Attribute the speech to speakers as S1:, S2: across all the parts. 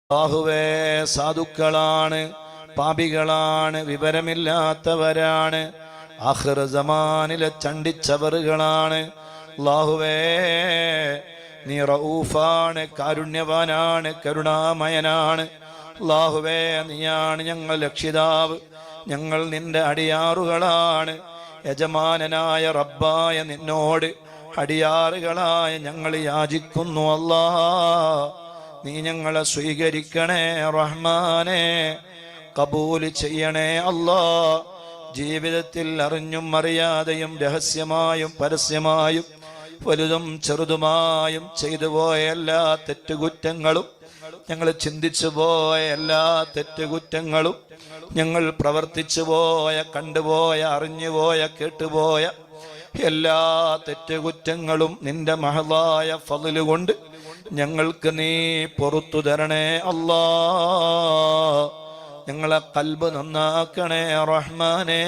S1: അല്ലാഹുവേ, സാധുക്കളാണ്, പാപികളാണ്, വിവരമില്ലാത്തവരാണ്, ആഖിർ സമാനിലെ ചണ്ടിച്ചവറുകളാണ്. അല്ലാഹുവേ, നീ റഊഫാണ്, കാരുണ്യവാനാണ്, കരുണാമയനാണ്. അല്ലാഹുവേ, നീയാണ് ഞങ്ങൾ രക്ഷിതാവ്, ഞങ്ങൾ നിന്റെ അടിയാറുകളാണ്. യജമാനനായ റബ്ബായ നിന്നോട് അടിയാറുകളായ ഞങ്ങൾ യാചിക്കുന്നു. അല്ലാ, നീ ഞങ്ങളെ സ്വീകരിക്കണേ റഹ്മാനെ, കബൂൽ ചെയ്യണേ അല്ലാ. ജീവിതത്തിൽ അറിഞ്ഞും അറിയാതെയും രഹസ്യമായും പരസ്യമായും വലുതും ചെറുതുമായും ചെയ്തു പോയ എല്ലാ തെറ്റുകുറ്റങ്ങളും, ഞങ്ങൾ ചിന്തിച്ചു പോയ എല്ലാ തെറ്റുകുറ്റങ്ങളും, ഞങ്ങൾ പ്രവർത്തിച്ചു പോയ, കണ്ടുപോയ, അറിഞ്ഞുപോയ, കേട്ടുപോയ എല്ലാ തെറ്റുകുറ്റങ്ങളും നിന്റെ മഹളായ ഫള് കൊണ്ട് ഞങ്ങൾക്ക് നീ പുറത്തു തരണേ അല്ലാ. ഞങ്ങളെ ഖൽബ് നന്നാക്കണേ റഹ്മാനെ,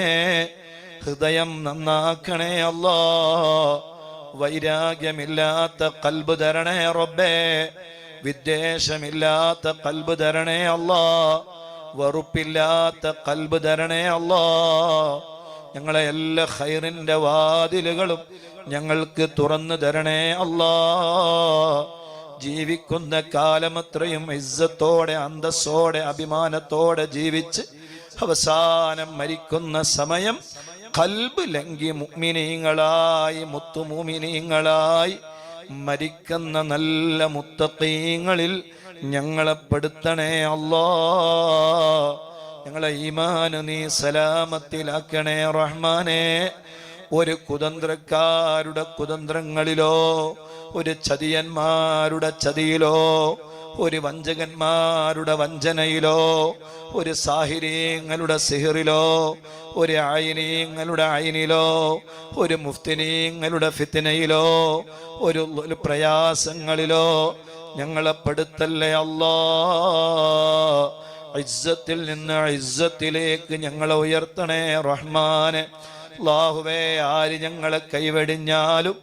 S1: ഹൃദയം നന്നാക്കണേ അല്ലാ. വൈരാഗ്യമില്ലാത്ത ഖൽബ് തരണേ റബ്ബേ, വിദ്വേഷമില്ലാത്ത ഖൽബ് തരണേ അല്ലാ, വെറുപ്പില്ലാത്ത ഖൽബ് തരണേ അല്ലാ. ഞങ്ങളെ എല്ലാ ഖൈറിന്റെ വാതിലുകളും ഞങ്ങൾക്ക് തുറന്നു തരണേ അല്ലാ. ജീവിക്കുന്ന കാലമത്രയും ഇസ്സത്തോടെ, അന്തസ്സോടെ, അഭിമാനത്തോടെ ജീവിച്ച് അവസാനം മരിക്കുന്ന സമയം ഖൽബ് ലംഘി മുഅ്മിനീങ്ങളായി, മുത്തുമുഅ്മിനീങ്ങളായി മരിക്കുന്ന നല്ല മുത്തഖീങ്ങളിൽ ഞങ്ങളെ പെടുത്തണേ അല്ലാ. ഞങ്ങളെ ഈമാന് നീ സലാമത്തിലാക്കണേ റഹ്മാനെ. ഒരു കുതന്ത്രക്കാരുടെ കുതന്ത്രങ്ങളിലോ, ഒരു ചതിയന്മാരുടെ ചതിയിലോ, ഒരു വഞ്ചകന്മാരുടെ വഞ്ചനയിലോ, ഒരു സാഹിരീങ്ങളുടെ സിഹറിലോ, ഒരു ആയിനീങ്ങളുടെ ആയിനിലോ, ഒരു മുഫ്തിനീങ്ങളുടെ ഫിത്നയിലോ, ഒരു പ്രയാസങ്ങളിലോ ഞങ്ങളെ പെടുത്തല്ലേ അല്ലാ. ഇസ്സത്തിൽ നിന്ന് ഇസ്സത്തിലേക്ക് ഞങ്ങളെ ഉയർത്തണേ റഹ്മാനെ. അല്ലാഹുവേ, ആര് ഞങ്ങളെ കൈവെടിഞ്ഞാലും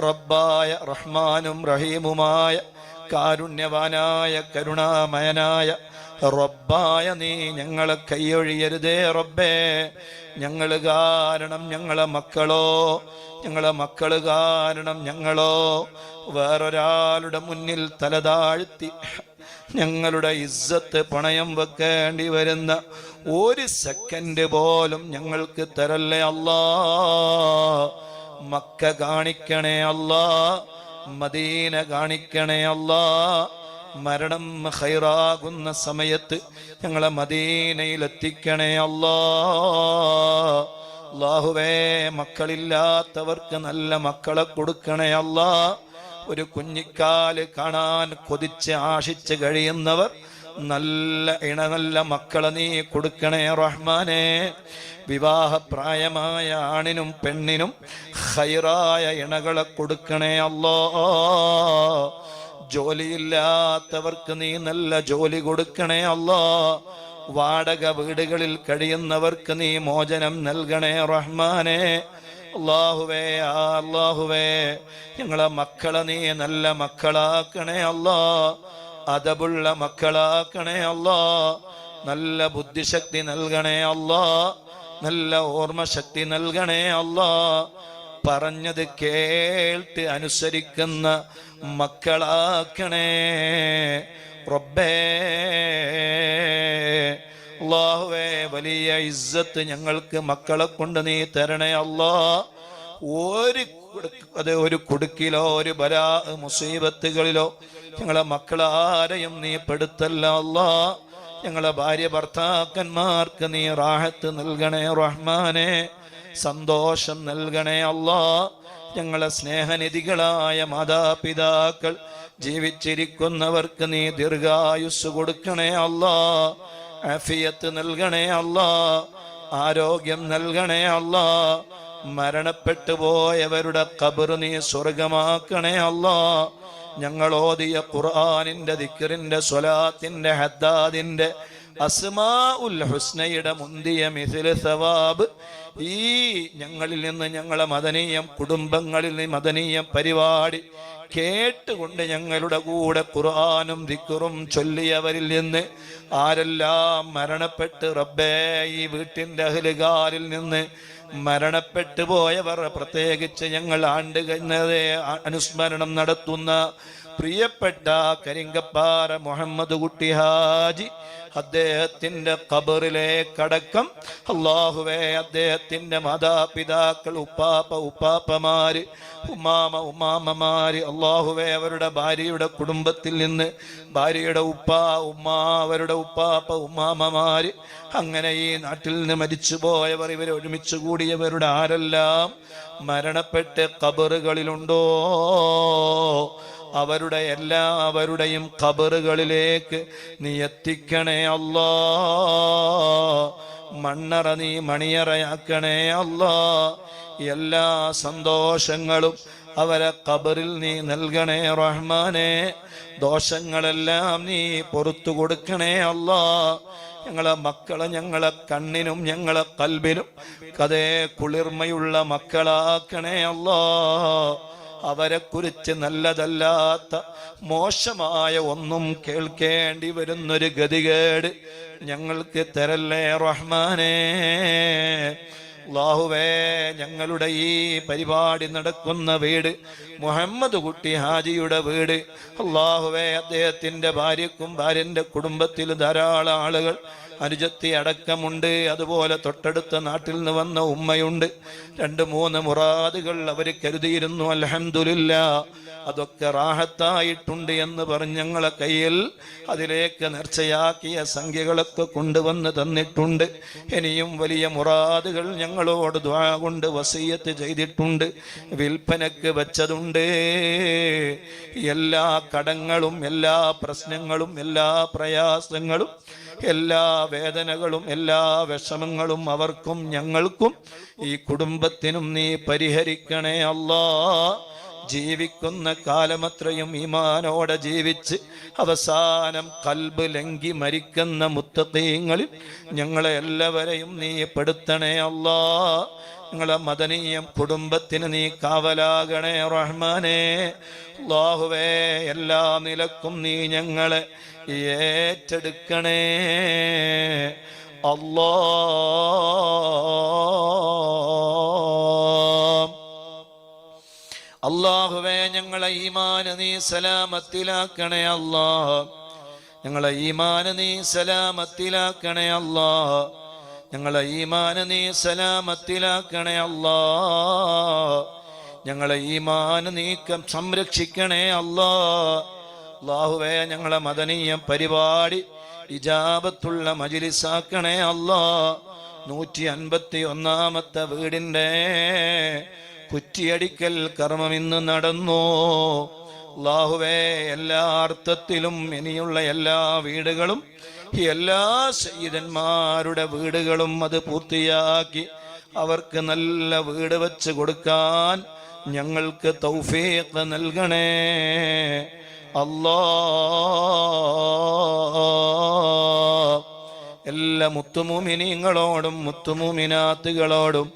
S1: റബ്ബായ റഹ്മാനും റഹീമുമായ കാരുണ്യവാനായ കരുണാമയനായ റബ്ബായ നീ ഞങ്ങളെ കൈയൊഴിയരുതേ റബ്ബേ. ഞങ്ങൾ കാരണം ഞങ്ങളെ മക്കളോ, ഞങ്ങളെ മക്കള് കാരണം ഞങ്ങളോ വേറൊരാളുടെ മുന്നിൽ തലതാഴ്ത്തി ഞങ്ങളുടെ ഇസ്സത്ത് പണയം വെക്കേണ്ടി വരുന്ന ഒരു സെക്കൻഡ് പോലും ഞങ്ങൾക്ക് തരല്ലേ അല്ലാ. മക്ക കാണിക്കണേ അല്ലാ, മദീന കാണിക്കണേ അല്ലാ. മരണം ഖൈറാകുന്ന സമയത്ത് ഞങ്ങളെ മദീനയിലെത്തിക്കണേ അല്ലാ. അല്ലാഹുവേ, മക്കളില്ലാത്തവർക്ക് നല്ല മക്കളെ കൊടുക്കണേ അല്ലാ. ഒരു കുഞ്ഞിക്കാല് കാണാൻ കൊതിച്ച് ആശിച്ച് കഴിയുന്നവർ നല്ല നല്ല മക്കളെ നീ കൊടുക്കണേ റഹ്മാനെ. വിവാഹപ്രായമായ ആണിനും പെണ്ണിനും ഖൈറായ ഇണകളെ കൊടുക്കണേ അല്ലാ. ജോലിയില്ലാത്തവർക്ക് നീ നല്ല ജോലി കൊടുക്കണേ അല്ലാ. വാടക വീടുകളിൽ കഴിയുന്നവർക്ക് നീ മോചനം നൽകണേ റഹ്മാനെ. അല്ലാഹുവേ, അല്ലാഹുവേ, ഞങ്ങളെ മക്കളെ നീ നല്ല മക്കളാക്കണേ അല്ലാ. അദബുള്ള മക്കളാക്കണേ അല്ലാ. നല്ല ബുദ്ധിശക്തി നൽകണേ അല്ലാ. നല്ല ഓർമ്മശക്തി നൽകണേ അല്ലാ. പറഞ്ഞത് കേട്ട് അനുസരിക്കുന്ന മക്കളാക്കണേ റബ്ബേ. അല്ലാഹുവേ, വലിയ ഇസ്സത്ത് ഞങ്ങൾക്ക് മക്കളെ കൊണ്ട് നീ തരണേ അല്ലാ. ഒരു കുടുക്കിലോ, ഒരു ബലാ മുസീബത്തുകളിലോ ഞങ്ങളെ മക്കളാരെയും നീ പെടുത്തല്ല അല്ലാ. ഞങ്ങളെ ഭാര്യ ഭർത്താക്കന്മാർക്ക് നീ റാഹത്ത് നൽകണേ റഹ്മാനെ, സന്തോഷം നൽകണേ അല്ലാ. ഞങ്ങളെ സ്നേഹനിധികളായ മാതാപിതാക്കൾ ജീവിച്ചിരിക്കുന്നവർക്ക് നീ ദീർഘായുസ് കൊടുക്കണേ അല്ലാ. ആഫിയത്ത് നൽകണേ അല്ലാ. ആരോഗ്യം നൽകണേ അല്ലാ. മരണപ്പെട്ടു പോയവരുടെ ഖബർ നീ സ്വർഗമാക്കണേ അല്ലാ. ഞങ്ങൾ ഓതിയ ഖുർആനിന്റെ ദിക്റിന്റെ സ്വലാത്തിന്റെ ഹദ്ദാദിന്റെ അസ്മാഉൽ ഹുസ്നയുടെ മുന്തിയ മിഥിൽ സവാബ് ഈ ഞങ്ങളിൽ നിന്ന് ഞങ്ങളെ മദനീയം കുടുംബങ്ങളിൽ നിന്ന് മദനീയ പരിപാടി കേട്ടുകൊണ്ട് ഞങ്ങളുടെ കൂടെ ഖുർആനും ദിക്റും ചൊല്ലിയവരിൽ നിന്ന് ആരെല്ലാം മരണപ്പെട്ട് റബ്ബേ ഈ വീട്ടിൻ്റെ അഹ്ലുകാരിൽ നിന്ന് മരണപ്പെട്ടു പോയവർ, പ്രത്യേകിച്ച് ഞങ്ങൾ ആണ്ട് കഴിഞ്ഞത് അനുസ്മരണം നടത്തുന്ന പ്രിയപ്പെട്ട കരിങ്കപ്പാറ മുഹമ്മദ് കുട്ടി ഹാജി, അദ്ദേഹത്തിന്റെ ഖബറിലേക്കടക്കം അല്ലാഹുവേ അദ്ദേഹത്തിന്റെ മാതാപിതാക്കൾ, ഉപ്പാപ്പമാര്, ഉമ്മാമമാര്, അല്ലാഹുവേ അവരുടെ ഭാര്യയുടെ കുടുംബത്തിൽ നിന്ന് ഭാര്യയുടെ അവരുടെ ഉപ്പാപ്പ, ഉമ്മാമമാര്, അങ്ങനെ ഈ നാട്ടിൽ നിന്ന് മരിച്ചുപോയവർ, ഇവർ ഒരുമിച്ച് കൂടിയവരുടെ ആരെല്ലാം മരണപ്പെട്ട് ഖബറുകളിലുണ്ടോ അവരുടെയും ഖബറുകളിലേക്ക് നീ എത്തിക്കണേ അല്ലാ. മണ്ണറ നീ മണിയറയാക്കണേ അല്ലാ. എല്ലാ സന്തോഷങ്ങളും അവരെ ഖബറിൽ നീ നൽകണേ റഹ്മാനെ. ദോഷങ്ങളെല്ലാം നീ പുറത്തു കൊടുക്കണേ അല്ലാ. ഞങ്ങളെ മക്കളെ ഞങ്ങളെ കണ്ണിനും ഞങ്ങളെ കൽബിനും കതേ കുളിർമയുള്ള മക്കളാക്കണേ അല്ലാ. അവരെ കുറിച്ച് നല്ലതല്ലാത്ത മോശമായ ഒന്നും കേൾക്കേണ്ടി വരുന്നൊരു ഗതികേട് ഞങ്ങൾക്ക് തരല്ലേ റഹ്മാനേ. അല്ലാഹുവേ, ഞങ്ങളുടെ ഈ പരിപാടി നടക്കുന്ന വീട് മുഹമ്മദ് കുട്ടി ഹാജിയുടെ വീട്, അല്ലാഹുവേ അദ്ദേഹത്തിന്റെ ഭാര്യക്കും ഭാര്യന്റെ കുടുംബത്തിൽ ധാരാളം ആളുകൾ അനുജത്തി അടക്കമുണ്ട്. അതുപോലെ തൊട്ടടുത്ത നാട്ടിൽ നിന്ന് വന്ന ഉമ്മയുണ്ട്. 2-3 മുറാദുകൾ അവർ കരുതിയിരുന്നു. അൽഹംദുലില്ലാഹ് അതൊക്കെ റാഹത്തായിട്ടുണ്ട് എന്ന് പറഞ്ഞ് ഞങ്ങളെ കയ്യിൽ അതിലേക്ക് നേർച്ചയാക്കിയ സംഖ്യകളൊക്കെ കൊണ്ടുവന്ന് തന്നിട്ടുണ്ട്. ഇനിയും വലിയ മുറാദുകൾ ഞങ്ങളോട് ദുആ കൊണ്ട് വസിയത്ത് ചെയ്തിട്ടുണ്ട്. വിൽപ്പനക്ക് വെച്ചതുണ്ട്. എല്ലാ കടങ്ങളും എല്ലാ പ്രശ്നങ്ങളും എല്ലാ പ്രയാസങ്ങളും എല്ലാ വേദനകളും എല്ലാ വിഷമങ്ങളും അവർക്കും ഞങ്ങൾക്കും ഈ കുടുംബത്തിനും നീ പരിഹരിക്കണേ അല്ലാ. ജീവിക്കുന്ന കാലമത്രയും ഈമാനോടെ ജീവിച്ച് അവസാനം കൽബ് ലംഘി മരിക്കുന്ന മുത്തഖീങ്ങളിൽ ഞങ്ങളെ എല്ലാവരെയും നീ പെടുത്തണേ അല്ലാ. ഞങ്ങളെ മദനീയം കുടുംബത്തിന് നീ കാവലാകണേ റഹ്മാനേ. അല്ലാഹുവേ, എല്ലാ നിലക്കും നീ ഞങ്ങളെ ഏറ്റെടുക്കണേ അല്ലാ. അല്ലാഹുവേ, ഞങ്ങളെ ഈമാന് നീ സലാമത്തിലാക്കണേ അല്ലാ. ഞങ്ങളെ ഈമാന് നീ സലാമത്തിലാക്കണേ അല്ലാ. ഞങ്ങളെ ഈമാന് നീ സലാമത്തിലാക്കണേ അല്ലാ. ഞങ്ങളെ ഈമാന് നീ സംരക്ഷിക്കണേ അല്ലാ. അല്ലാഹുവേ, ഞങ്ങളെ മദനീയ പരിപാടി ഇജാബത്തുള്ള മജ്ലിസാക്കണേ അല്ലാ. 151-ാമത്തെ വീടിൻ്റെ കുറ്റിയടിക്കൽ കർമ്മം ഇന്ന് നടന്നു. അല്ലാഹുവേ, എല്ലാ അർത്ഥത്തിലും ഇനിയുള്ള എല്ലാ വീടുകളും എല്ലാ സയ്യിദന്മാരുടെ വീടുകളും അത് പൂർത്തിയാക്കി അവർക്ക് നല്ല വീട് വെച്ച് കൊടുക്കാൻ ഞങ്ങൾക്ക് തൗഫീഖ് നൽകണേ അല്ലാ. എല്ലാ മുത്തുമുമിനീങ്ങളോടും മുത്തുമുമിനാത്തുകളോടും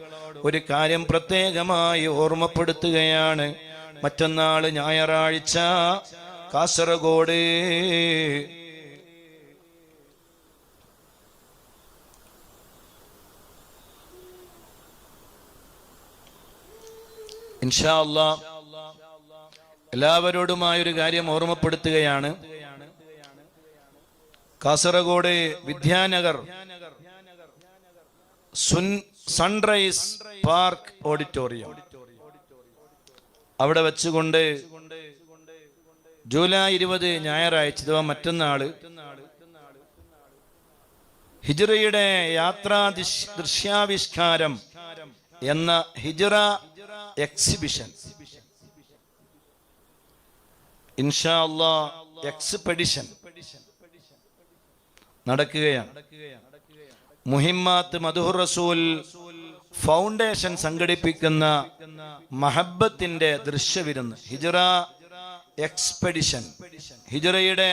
S1: ഒരു കാര്യം പ്രത്യേകമായി ഓർമ്മപ്പെടുത്തുകയാണ്. മറ്റന്നാൾ ഞായറാഴ്ച കാസർഗോഡ് ഇൻഷാ അല്ലാഹ് എല്ലാവരോടുമായൊരു കാര്യം ഓർമ്മപ്പെടുത്തുകയാണ്. Kasaragod Vidyanagar sunrise park auditorium അവിടെ വെച്ചുകൊണ്ട് ജൂലൈ 20 ഞായറാഴ്ച അഥവാ മറ്റന്നാള് ഹിജ്റയുടെ യാത്രാ ദൃശ്യാവിഷ്കാരം എന്ന ഹിജ്റ എക്സിബിഷൻ ഇൻഷാ അല്ലാഹ് എക്സ്പെഡിഷൻ നടക്കുകയാണ്. മുഹിമ്മാത്ത് മദ്ഹുർ റസൂൽ ഫൗണ്ടേഷൻ സംഘടിപ്പിക്കുന്ന മഹബത്തിന്റെ ദൃശ്യവിരുന്ന് ഹിജ്റ എക്സ്പെഡിഷൻ, ഹിജ്റയുടെ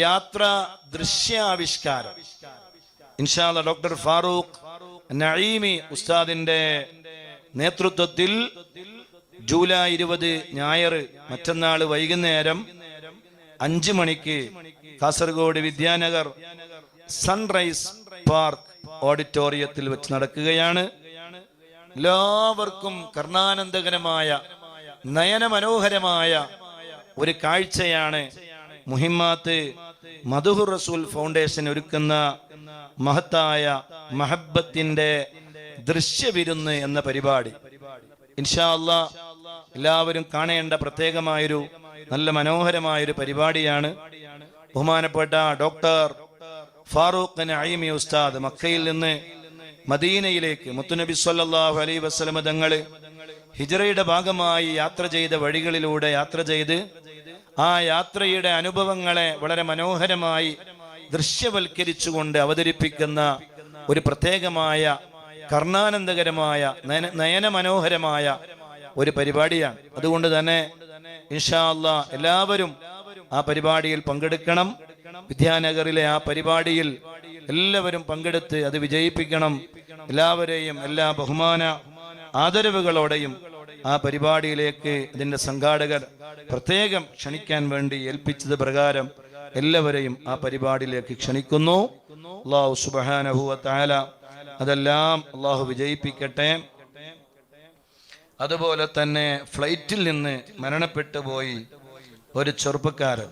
S1: യാത്രാ ദൃശ്യാവിഷ്കാരം ഇൻഷാ അല്ലാഹ് ഡോക്ടർ ഫാറൂഖ് നഈമി ഉസ്താദിന്റെ നേതൃത്വത്തിൽ ജൂലൈ 20 ഞായർ മറ്റന്നാൾ വൈകുന്നേരം 5 മണിക്ക് കാസർഗോഡ് വിദ്യാനഗർ സൺറൈസ് പാർക്ക് ഓഡിറ്റോറിയത്തിൽ വെച്ച് നടക്കുകയാണ്. എല്ലാവർക്കും കർണാനന്ദകരമായ നയനമനോഹരമായ ഒരു കാഴ്ചയാണ് മുഹിമ്മാത്ത് മദ്ഹുർ റസൂൽ ഫൗണ്ടേഷൻ ഒരുക്കുന്ന മഹത്തായ മഹബ്ബത്തിന്റെ ദൃശ്യവിരുന്ന് എന്ന പരിപാടി. ഇൻഷാ അല്ലാഹ് എല്ലാവരും കാണേണ്ട പ്രത്യേകമായൊരു നല്ല മനോഹരമായൊരു പരിപാടിയാണ്. ബഹുമാനപ്പെട്ട ഡോക്ടർ ഫാറൂഖ് നഈമി ഉസ്താദ് മക്കയിൽ നിന്ന് മദീനയിലേക്ക് മുത്തുനബി സ്വല്ലല്ലാഹു അലൈഹി വസല്ലം തങ്ങൾ ഹിജ്റയുടെ ഭാഗമായി യാത്ര ചെയ്ത വഴികളിലൂടെ യാത്ര ചെയ്ത് ആ യാത്രയുടെ അനുഭവങ്ങളെ വളരെ മനോഹരമായി ദൃശ്യവൽക്കരിച്ചുകൊണ്ട് അവതരിപ്പിക്കുന്ന ഒരു പ്രത്യേകമായ കർണാനന്ദകരമായ നയനമനോഹരമായ ഒരു പരിപാടിയാണ്. അതുകൊണ്ട് തന്നെ ഇൻഷാ അല്ലാഹ് എല്ലാവരും ആ പരിപാടിയിൽ പങ്കെടുക്കണം. വിദ്യാനഗറിലെ ആ പരിപാടിയിൽ എല്ലാവരും പങ്കെടുത്ത് അത് വിജയിപ്പിക്കണം. എല്ലാവരെയും എല്ലാ ബഹുമാന ആദരവുകളോടെയും ആ പരിപാടിയിലേക്ക് ഇതിന്റെ സംഘാടകർ പ്രത്യേകം ക്ഷണിക്കാൻ വേണ്ടി ഏൽപ്പിച്ചത് പ്രകാരം എല്ലാവരെയും ആ പരിപാടിയിലേക്ക് ക്ഷണിക്കുന്നു. അല്ലാഹു സുബ്ഹാനഹു വ തആല അതെല്ലാം അല്ലാഹു വിജയിപ്പിക്കട്ടെ. അതുപോലെ തന്നെ ഫ്ലൈറ്റിൽ നിന്ന് മരണപ്പെട്ടു പോയി ഒരു ചെറുപ്പക്കാരൻ,